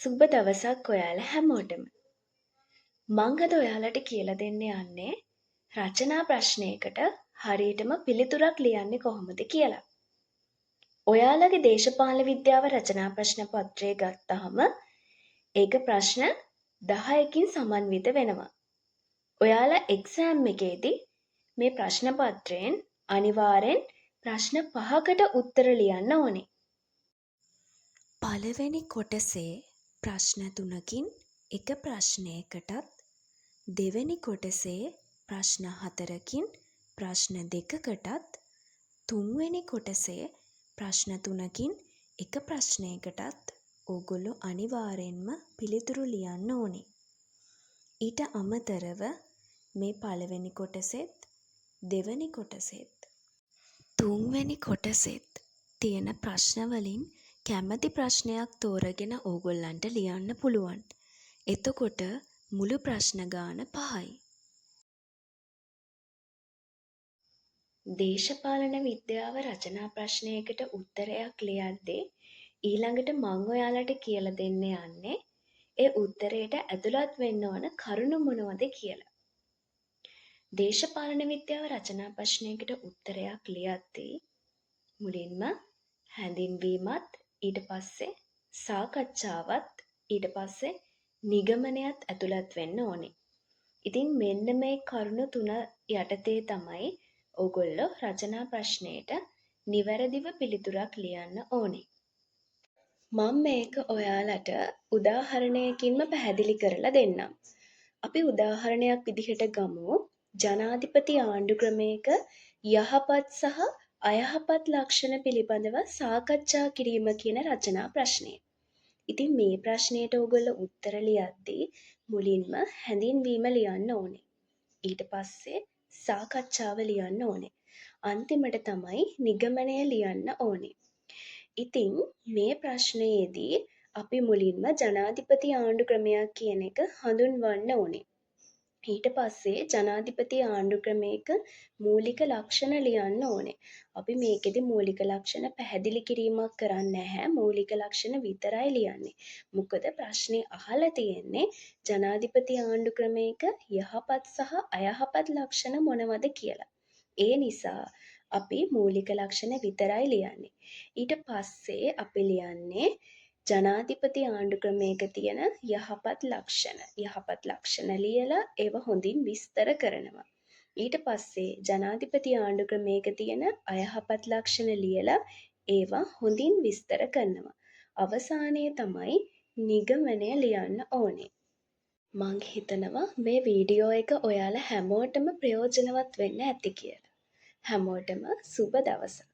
සුබ දවසක් ඔයාලා හැමෝටම. මං අද ඔයාලට කියලා දෙන්න යන්නේ රචනා ප්‍රශ්නයකට හරියටම පිළිතුරක් ලියන්නේ කොහොමද කියලා. ඔයාලගේ දේශපාලන විද්‍යාව රචනා ප්‍රශ්න පත්‍රය ගත්තාම ඒක ප්‍රශ්න 10කින් සමන්විත වෙනවා. ඔයාලා එක්සෑම් එකේදී මේ ප්‍රශ්න පත්‍රයෙන් අනිවාර්යෙන් ප්‍රශ්න 5කට උත්තර ලියන්න ඕනේ. පළවෙනි කොටසේ ප්‍රශ්න 3කින් එක ප්‍රශ්නයකටත් දෙවෙනි කොටසේ ප්‍රශ්න 4කින් ප්‍රශ්න 2කටත් තුන්වෙනි කොටසේ ප්‍රශ්න 3කින් එක ප්‍රශ්නයකටත් ඕගොල්ලෝ අනිවාර්යෙන්ම පිළිතුරු ලියන්න ඕනේ. ඊට අමතරව මේ පළවෙනි කොටසෙත් දෙවෙනි කොටසෙත් තුන්වෙනි කොටසෙත් තියෙන ප්‍රශ්න වලින් කැමති ප්‍රශ්නයක් තෝරගෙන ඕගොල්ලන්ට ලියන්න පුළුවන්. එතකොට මුළු ප්‍රශ්න ගාන 5යි. දේශපාලන විද්‍යාව රචනා ප්‍රශ්නයකට උත්තරයක් ලියද්දී ඊළඟට මං ඔයාලට කියලා දෙන්න යන්නේ ඒ උත්තරයට ඇතුළත් වෙන්න ඕන කරුණු මොනවද කියලා. දේශපාලන විද්‍යාව රචනා ප්‍රශ්නයකට උත්තරයක් ලියද්දී මුලින්ම හැඳින්වීමත් ඊට පස්සේ සාකච්ඡාවත් ඊට පස්සේ නිගමනයත් ඇතුළත් වෙන්න ඕනේ. ඉතින් මෙන්න මේ කරුණු 3 යටතේ තමයි ඕගොල්ලෝ රචනා ප්‍රශ්නයට නිවැරදිව පිළිතුරක් ලියන්න ඕනේ. මම මේක ඔයාලට උදාහරණයකින්ම පැහැදිලි කරලා දෙන්නම්. අපි උදාහරණයක් විදිහට ගමු ජනාධිපති ආණ්ඩු ක්‍රමයක යහපත් සහ අයහපත් ලක්ෂණ පිළිබඳව සාකච්ඡා කිරීම කියන රචනා ප්‍රශ්නය. ඉතින් මේ ප්‍රශ්නයට ඕගොල්ලෝ උත්තර ලියද්දී මුලින්ම හැඳින්වීම ලියන්න ඕනේ. ඊට පස්සේ සාකච්ඡාව ලියන්න ඕනේ. අන්තිමට තමයි නිගමනය ලියන්න ඕනේ. ඉතින් මේ ප්‍රශ්නයේදී අපි මුලින්ම ජනාධිපති ආණ්ඩු ක්‍රමයක් කියන එක හඳුන්වන්න ඕනේ. ඊට පස්සේ ජනාධිපති ආණ්ඩු ක්‍රමයක මූලික ලක්ෂණ ලියන්න ඕනේ. අපි මේකෙදි මූලික ලක්ෂණ පැහැදිලි කිරීමක් කරන්නේ නැහැ. මූලික ලක්ෂණ විතරයි ලියන්නේ. මොකද ප්‍රශ්නේ අහලා තියෙන්නේ ජනාධිපති ආණ්ඩු ක්‍රමයක යහපත් සහ අයහපත් ලක්ෂණ මොනවද කියලා. ඒ නිසා අපි මූලික ලක්ෂණ විතරයි ලියන්නේ. ඊට පස්සේ අපි ලියන්නේ ජනාධිපති ආණ්ඩු ක්‍රමයක තියෙන යහපත් ලක්ෂණ ලියලා ඒව හොඳින් විස්තර කරනවා. ඊට පස්සේ ජනාධිපති ආණ්ඩු ක්‍රමයක තියෙන අයහපත් ලක්ෂණ ලියලා ඒවා හොඳින් විස්තර කරනවා. අවසානයේ තමයි නිගමනය ලියන්න ඕනේ. මං හිතනවා මේ වීඩියෝ එක ඔයාලා හැමෝටම ප්‍රයෝජනවත් වෙන්න ඇති කියලා. හැමෝටම සුබ දවසක්.